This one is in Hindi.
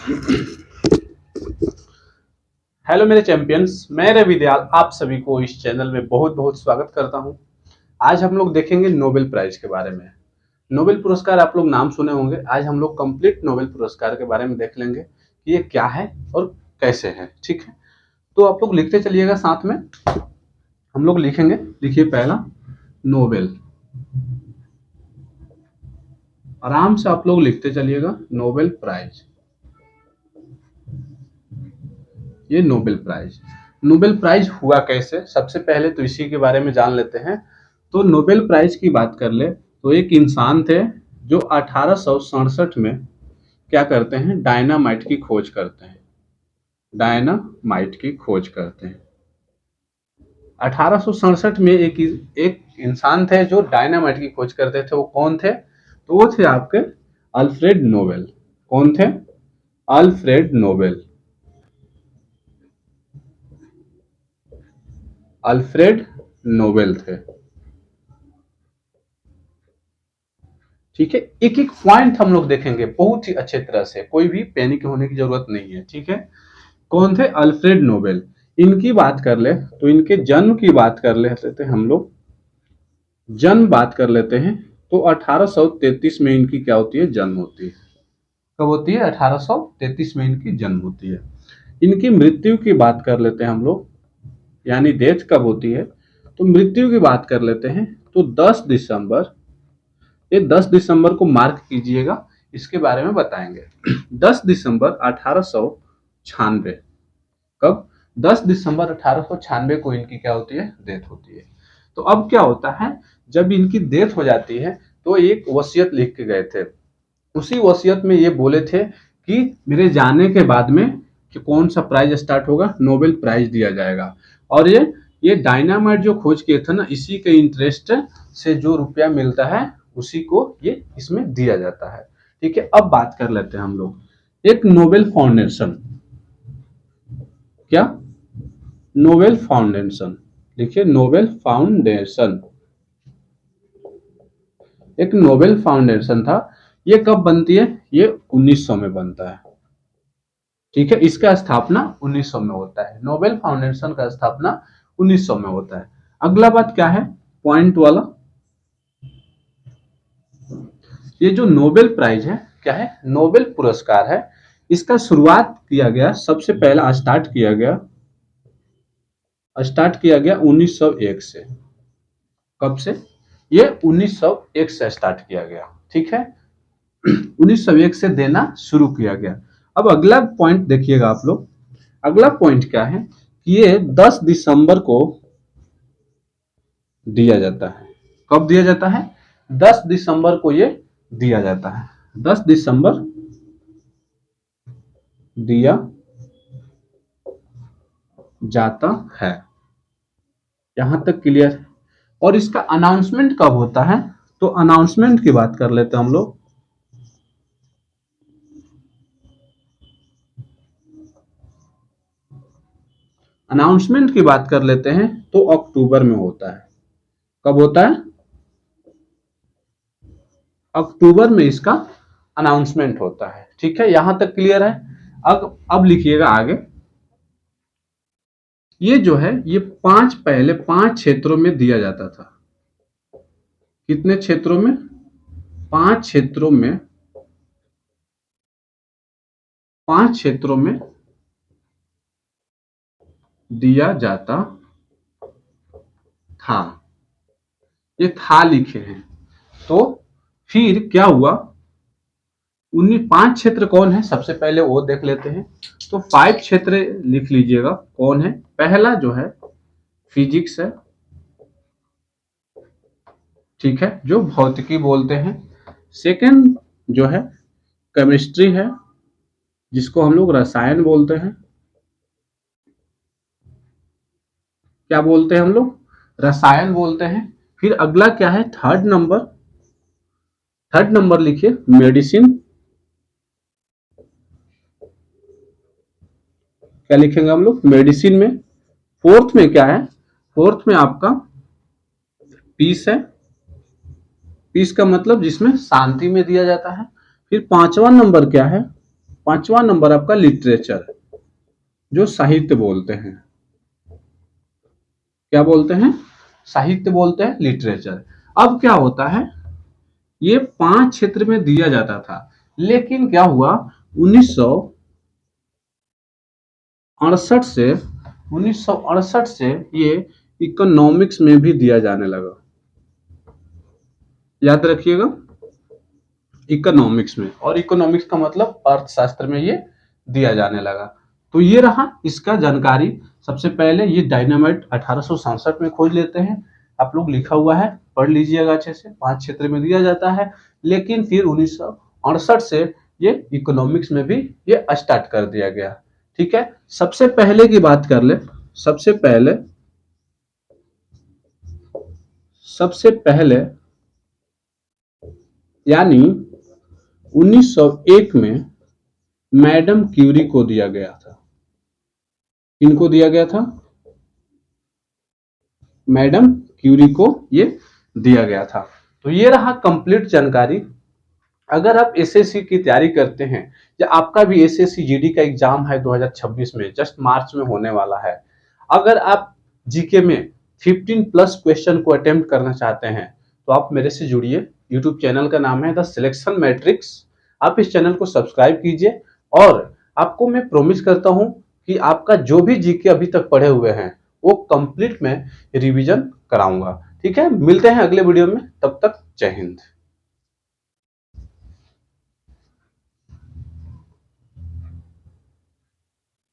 हेलो मेरे चैंपियंस, मैं रवि दयाल आप सभी को इस चैनल में बहुत बहुत स्वागत करता हूं। आज हम लोग देखेंगे नोबेल प्राइज के बारे में। नोबेल पुरस्कार आप लोग नाम सुने होंगे। आज हम लोग कंप्लीट नोबेल पुरस्कार के बारे में देख लेंगे कि ये क्या है और कैसे है। ठीक है, तो आप लोग लिखते चलिएगा साथ में। हम लोग लिखेंगे, लिखिए पहला नोबेल। आराम से आप लोग लिखते चलिएगा नोबेल प्राइज। ये नोबेल प्राइज, नोबेल प्राइज हुआ कैसे, सबसे पहले तो इसी के बारे में जान लेते हैं। तो नोबेल प्राइज की बात कर ले तो एक इंसान थे जो 1867 में क्या करते हैं, डायनामाइट की खोज करते हैं। डायनामाइट की खोज करते हैं 1867 में। एक इंसान थे जो डायनामाइट की खोज करते थे। वो कौन थे? तो वो थे आपके अल्फ्रेड नोबेल। कौन थे? Alfred Nobel. अल्फ्रेड नोबेल थे। ठीक है, एक एक पॉइंट हम लोग देखेंगे बहुत ही अच्छे तरह से, कोई भी पैनिक होने की जरूरत नहीं है। ठीक है, कौन थे? Alfred Nobel. इनकी बात कर ले तो इनके जन्म की बात कर लेते थे हम लोग। जन्म बात कर लेते हैं तो 1833 में इनकी क्या होती है, जन्म होती है। कब होती है? 1833 में इनकी जन्म होती है। इनकी मृत्यु की बात कर लेते हैं हम लोग, यानी डेथ कब होती है। तो मृत्यु की बात कर लेते हैं तो 10 दिसंबर, ये 10 दिसंबर को मार्क कीजिएगा, इसके बारे में बताएंगे। 10 दिसंबर 1896। कब? 10 दिसंबर 1896 को इनकी क्या होती है, डेथ होती है। तो अब क्या होता है, जब इनकी डेथ हो जाती है तो एक वसीयत लिख के गए थे। उसी वसीयत में ये बोले थे कि मेरे जाने के बाद में कि कौन सा प्राइज स्टार्ट होगा, नोबेल प्राइज दिया जाएगा। और ये डायनामाइट जो खोज किए थे ना, इसी के इंटरेस्ट से जो रुपया मिलता है उसी को ये इसमें दिया जाता है। ठीक है, अब बात कर लेते हैं हम लोग एक नोबेल फाउंडेशन। क्या? Nobel foundation. लिखिए नोबेल फाउंडेशन। एक नोबेल फाउंडेशन था। ये कब बनती है? ये 1900 में बनता है। ठीक है, इसका स्थापना 1900 में होता है। नोबेल फाउंडेशन का स्थापना 1900 में होता है। अगला बात क्या है, पॉइंट वाला, ये जो नोबेल प्राइज है क्या है, नोबेल पुरस्कार है। इसका शुरुआत किया गया, सबसे पहला स्टार्ट किया गया 1901 से। कब से? ये 1901 से स्टार्ट किया गया। ठीक है, 1901 से देना शुरू किया गया। अब अगला पॉइंट देखिएगा आप लोग। अगला पॉइंट क्या है कि ये 10 दिसंबर को दिया जाता है। कब दिया जाता है? 10 दिसंबर को ये दिया जाता है। 10 दिसंबर दिया जाता है। यहां तक क्लियर है। और इसका अनाउंसमेंट कब होता है? तो अनाउंसमेंट की बात कर लेते हैं हम लोग। अनाउंसमेंट की बात कर लेते हैं तो अक्टूबर में होता है। कब होता है? अक्टूबर में इसका अनाउंसमेंट होता है। ठीक है, यहां तक क्लियर है। अब लिखिएगा आगे। ये जो है ये पहले पांच क्षेत्रों में दिया जाता था। कितने क्षेत्रों में? 5 क्षेत्रों में। 5 क्षेत्रों में दिया जाता था। ये था लिखे हैं। तो फिर क्या हुआ, उन्हीं 5 क्षेत्र कौन है, सबसे पहले वो देख लेते हैं। तो 5 क्षेत्र लिख लीजिएगा। कौन है? पहला जो है फिजिक्स है। ठीक है, जो भौतिकी बोलते हैं। सेकंड जो है केमिस्ट्री है, जिसको हम लोग रसायन बोलते हैं। क्या बोलते हैं हम लोग? रसायन बोलते हैं। फिर अगला क्या है, थर्ड नंबर लिखिए मेडिसिन। क्या लिखेंगे हम लोग? मेडिसिन में। फोर्थ में क्या है? फोर्थ में आपका पीस है। पीस का मतलब जिसमें शांति में दिया जाता है। फिर 5वां नंबर क्या है? 5वां नंबर आपका लिटरेचर, जो साहित्य बोलते हैं। क्या बोलते हैं? साहित्य बोलते हैं, लिटरेचर। अब क्या होता है, ये 5 क्षेत्र में दिया जाता था, लेकिन क्या हुआ 1968 से 1968 से ये इकोनॉमिक्स में भी दिया जाने लगा। याद रखिएगा, इकोनॉमिक्स में, और इकोनॉमिक्स का मतलब अर्थशास्त्र में ये दिया जाने लगा। तो ये रहा इसका जानकारी। सबसे पहले ये डायनामाइट 1867 में खोज लेते हैं, आप लोग लिखा हुआ है, पढ़ लीजिएगा अच्छे से। 5 क्षेत्र में दिया जाता है, लेकिन फिर 1968 से ये इकोनॉमिक्स में भी ये स्टार्ट कर दिया गया। ठीक है, सबसे पहले की बात कर ले। सबसे पहले यानी 1901 में मैडम क्यूरी को दिया गया था। किनको दिया गया था? मैडम क्यूरी को ये दिया गया था। तो ये रहा कंप्लीट जानकारी। अगर आप एसएससी की तैयारी करते हैं, या आपका भी एसएससी जीडी का एग्जाम है 2026 में, जस्ट मार्च में होने वाला है, अगर आप जीके में 15 प्लस क्वेश्चन को अटेम्प्ट करना चाहते हैं, तो आप मेरे से जुड़िए। यूट्यूब चैनल का नाम है द सिलेक्शन मैट्रिक्स। आप इस चैनल को सब्सक्राइब कीजिए, और आपको मैं प्रॉमिस करता हूं कि आपका जो भी जीके अभी तक पढ़े हुए हैं, वो कंप्लीट में रिवीजन कराऊंगा। ठीक है, मिलते हैं अगले वीडियो में, तब तक जय हिंद।